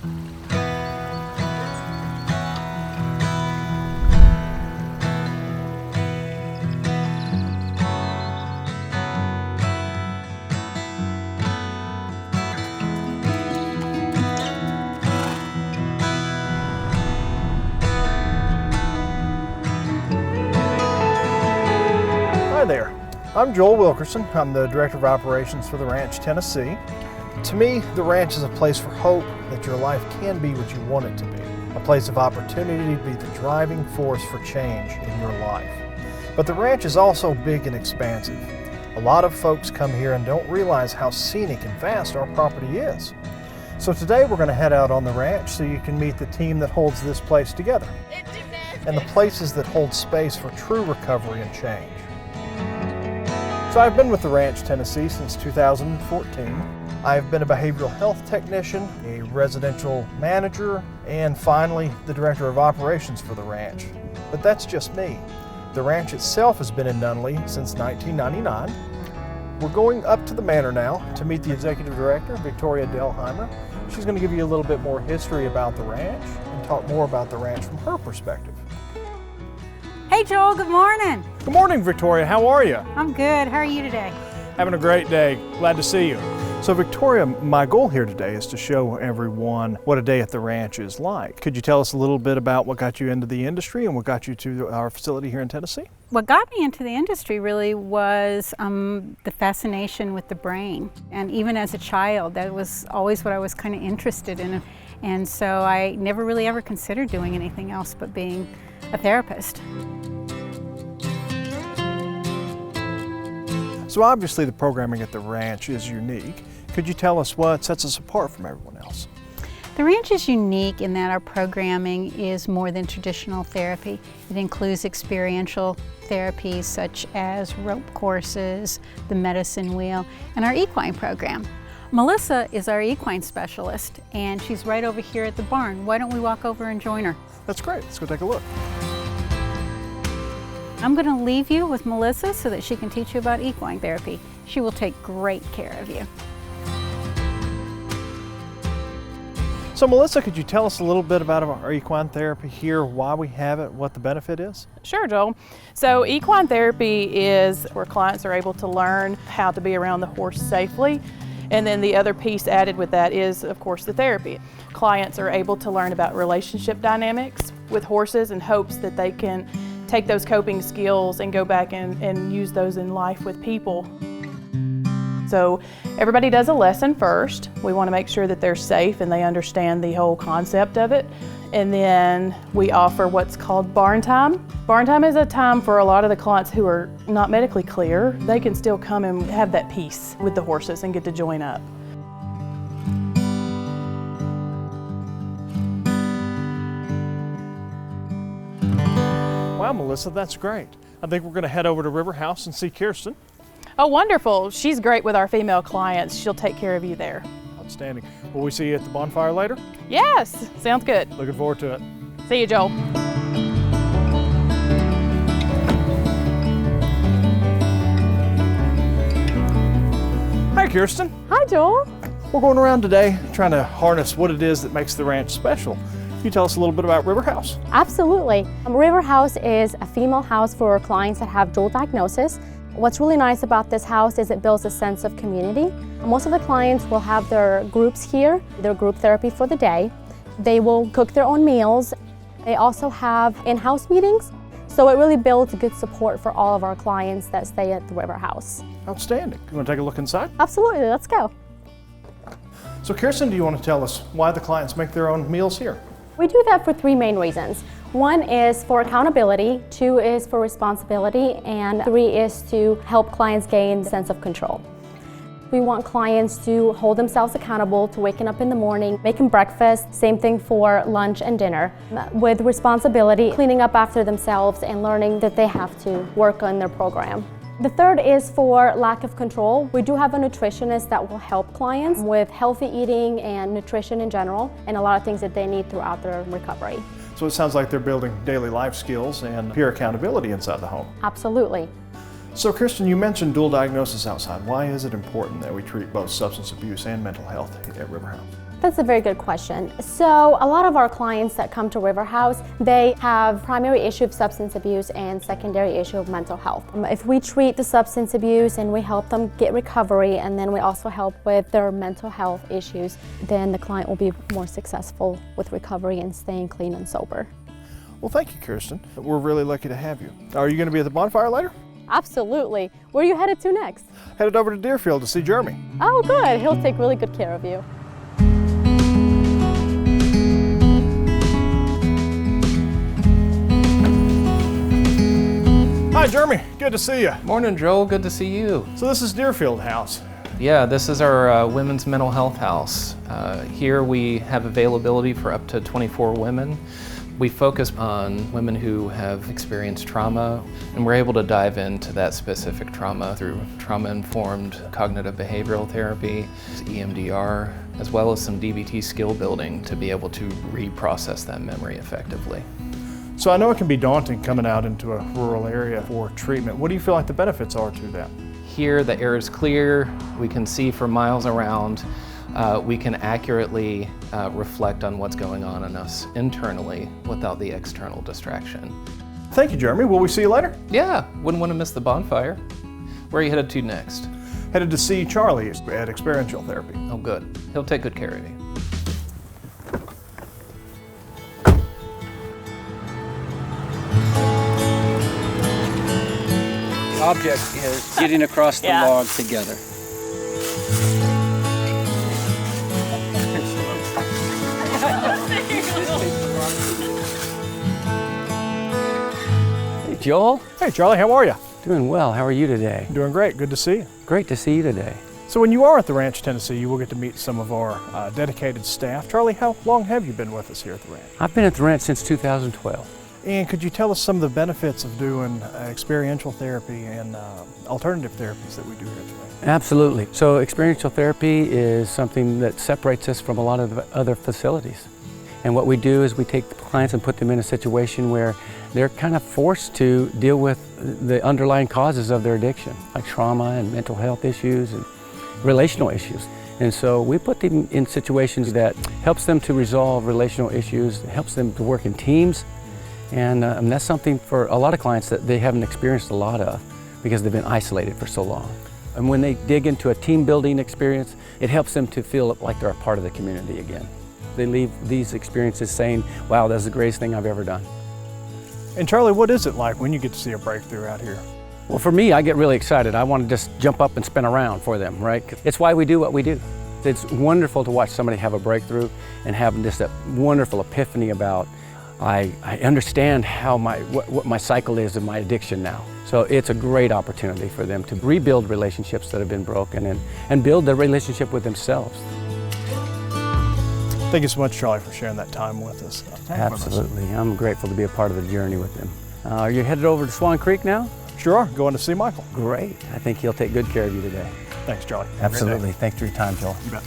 Hi there, I'm Joel Wilkerson. I'm the Director of Operations for the Ranch, Tennessee. To me, the ranch is a place for hope that your life can be what you want it to be. A place of opportunity to be the driving force for change in your life. But the ranch is also big and expansive. A lot of folks come here and don't realize how scenic and vast our property is. So today we're going to head out on the ranch so you can meet the team that holds this place together and the places that hold space for true recovery and change. So I've been with the Ranch, Tennessee since 2014. I've been a behavioral health technician, a residential manager, and finally the Director of Operations for the Ranch. But that's just me. The ranch itself has been in Nunnelly since 1999. We're going up to the manor now to meet the Executive Director, Victoria Delheimer. She's going to give you a little bit more history about the ranch and talk more about the ranch from her perspective. Hey Joel, good morning. Good morning, Victoria. How are you? I'm good. How are you today? Having a great day. Glad to see you. So Victoria, my goal here today is to show everyone what a day at the ranch is like. Could you tell us a little bit about what got you into the industry and what got you to our facility here in Tennessee? What got me into the industry really was the fascination with the brain. And even as a child, that was always what I was kind of interested in. And so I never really ever considered doing anything else but being a therapist. So obviously the programming at the ranch is unique. Could you tell us what sets us apart from everyone else? The ranch is unique in that our programming is more than traditional therapy. It includes experiential therapies such as rope courses, the medicine wheel, and our equine program. Melissa is our equine specialist, and she's right over here at the barn. Why don't we walk over and join her? That's great. Let's go take a look. I'm going to leave you with Melissa so that she can teach you about equine therapy. She will take great care of you. So Melissa, could you tell us a little bit about our equine therapy here, why we have it, what the benefit is? Sure, Joel. So equine therapy is where clients are able to learn how to be around the horse safely. And then the other piece added with that is, of course, the therapy. Clients are able to learn about relationship dynamics with horses in hopes that they can take those coping skills and go back and use those in life with people. So everybody does a lesson first. We want to make sure that they're safe and they understand the whole concept of it. And then we offer what's called barn time. Barn time is a time for a lot of the clients who are not medically clear. They can still come and have that peace with the horses and get to join up. Wow, Melissa, that's great. I think we're going to head over to River House and see Kirsten. Oh, wonderful. She's great with our female clients. She'll take care of you there. Outstanding. Will we see you at the bonfire later? Yes, sounds good. Looking forward to it. See you, Joel. Hi, Kirsten. Hi, Joel. We're going around today trying to harness what it is that makes the ranch special. Can you tell us a little bit about River House? Absolutely. River House is a female house for clients that have dual diagnosis. What's really nice about this house is it builds a sense of community. Most of the clients will have their groups here, their group therapy for the day. They will cook their own meals. They also have in-house meetings. So it really builds good support for all of our clients that stay at the River House. Outstanding. You want to take a look inside? Absolutely, let's go. So Kirsten, do you want to tell us why the clients make their own meals here? We do that for three main reasons. One is for accountability, two is for responsibility, and three is to help clients gain a sense of control. We want clients to hold themselves accountable to waking up in the morning, making breakfast, same thing for lunch and dinner. With responsibility, cleaning up after themselves and learning that they have to work on their program. The third is for lack of control. We do have a nutritionist that will help clients with healthy eating and nutrition in general, and a lot of things that they need throughout their recovery. So it sounds like they're building daily life skills and peer accountability inside the home. Absolutely. So Kirsten, you mentioned dual diagnosis outside. Why is it important that we treat both substance abuse and mental health at River House? That's a very good question. So a lot of our clients that come to River House, they have primary issue of substance abuse and secondary issue of mental health. If we treat the substance abuse and we help them get recovery, and then we also help with their mental health issues, then the client will be more successful with recovery and staying clean and sober. Well, thank you, Kirsten. We're really lucky to have you. Are you going to be at the bonfire later? Absolutely. Where are you headed to next? Headed over to Deerfield to see Jeremy. Oh, good. He'll take really good care of you. Hi, Jeremy. Good to see you. Morning, Joel. Good to see you. So this is Deerfield House. Yeah, this is our women's mental health house. Here we have availability for up to 24 women. We focus on women who have experienced trauma, and we're able to dive into that specific trauma through trauma-informed cognitive behavioral therapy, EMDR, as well as some DBT skill building to be able to reprocess that memory effectively. So I know it can be daunting coming out into a rural area for treatment. What do you feel like the benefits are to that? Here the air is clear, we can see for miles around, we can accurately reflect on what's going on in us internally without the external distraction. Thank you, Jeremy. Will we see you later? Yeah, wouldn't want to miss the bonfire. Where are you headed to next? Headed to see Charlie at experiential therapy. Oh good, he'll take good care of you. The object is getting across the log together. Hey, Joel. Hey, Charlie, how are you? Doing well. How are you today? Doing great. Good to see you. Great to see you today. So when you are at the Ranch, Tennessee, you will get to meet some of our dedicated staff. Charlie, how long have you been with us here at the ranch? I've been at the ranch since 2012. And could you tell us some of the benefits of doing experiential therapy and alternative therapies that we do here at the ranch? Absolutely. So experiential therapy is something that separates us from a lot of the other facilities. And what we do is we take the clients and put them in a situation where they're kind of forced to deal with the underlying causes of their addiction, like trauma and mental health issues and relational issues. And so we put them in situations that helps them to resolve relational issues, helps them to work in teams. And that's something for a lot of clients that they haven't experienced a lot of because they've been isolated for so long. And when they dig into a team building experience, it helps them to feel like they're a part of the community again. They leave these experiences saying, wow, that's the greatest thing I've ever done. And Charlie, what is it like when you get to see a breakthrough out here? Well, for me, I get really excited. I want to just jump up and spin around for them, right? It's why we do what we do. It's wonderful to watch somebody have a breakthrough and have just a wonderful epiphany about, I understand how what my cycle is of my addiction now. So it's a great opportunity for them to rebuild relationships that have been broken and build their relationship with themselves. Thank you so much, Charlie, for sharing that time with us. Absolutely. I'm grateful to be a part of the journey with them. Are you headed over to Swan Creek now? Sure are. Going to see Michael. Great. I think he'll take good care of you today. Thanks, Charlie. Absolutely. Thanks for your time, Joel. You bet.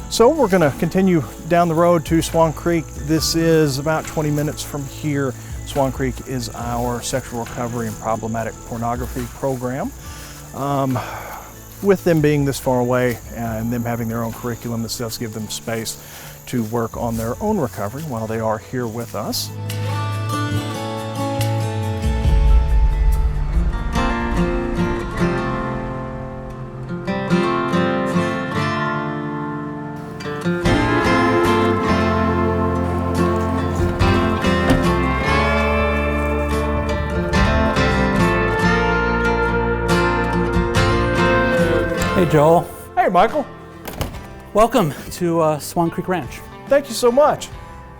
So we're going to continue down the road to Swan Creek. This is about 20 minutes from here. Swan Creek is our sexual recovery and problematic pornography program. With them being this far away and them having their own curriculum, this does give them space to work on their own recovery while they are here with us. Hey Joel. Hey Michael. Welcome to Swan Creek Ranch. Thank you so much.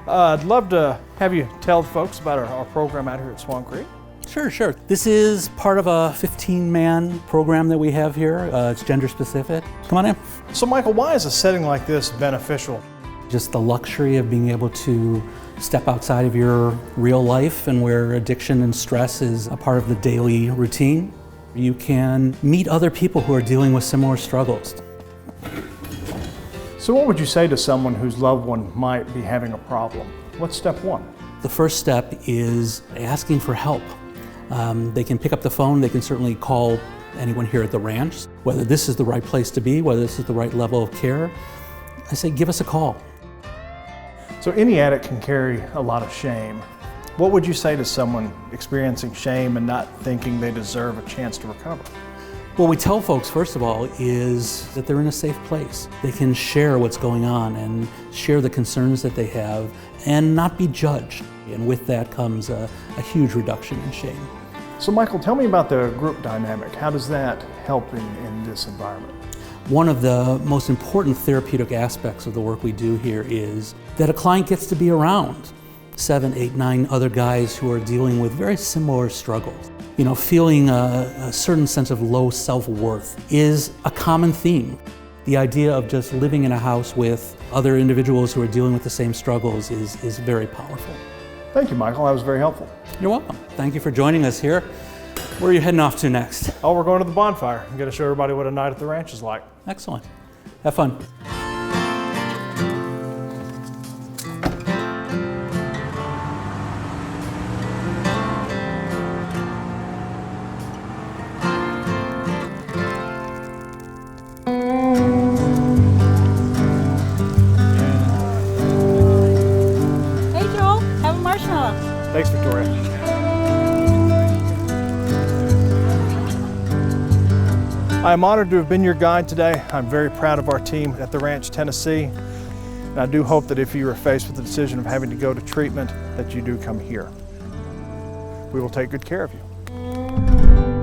I'd love to have you tell the folks about our program out here at Swan Creek. Sure. This is part of a 15-man program that we have here. It's gender specific. Come on in. So Michael, why is a setting like this beneficial? Just the luxury of being able to step outside of your real life and where addiction and stress is a part of the daily routine. You can meet other people who are dealing with similar struggles. So what would you say to someone whose loved one might be having a problem? What's step one? The first step is asking for help. They can pick up the phone, they can certainly call anyone here at the ranch, whether this is the right place to be, whether this is the right level of care. I say give us a call. So any addict can carry a lot of shame. What would you say to someone experiencing shame and not thinking they deserve a chance to recover? What we tell folks, first of all, is that they're in a safe place. They can share what's going on and share the concerns that they have and not be judged. And with that comes a huge reduction in shame. So Michael, tell me about the group dynamic. How does that help in this environment? One of the most important therapeutic aspects of the work we do here is that a client gets to be around 7, 8, 9 other guys who are dealing with very similar struggles. You know, feeling a certain sense of low self-worth is a common theme. The idea of just living in a house with other individuals who are dealing with the same struggles is very powerful. Thank you, Michael. That was very helpful. You're welcome. Thank you for joining us here. Where are you heading off to next? Oh, we're going to the bonfire. I'm going to show everybody what a night at the ranch is like. Excellent. Have fun. Hey Joel, have a marshmallow. Thanks, Victoria. I am honored to have been your guide today. I'm very proud of our team at the Ranch, Tennessee. And I do hope that if you are faced with the decision of having to go to treatment, that you do come here. We will take good care of you.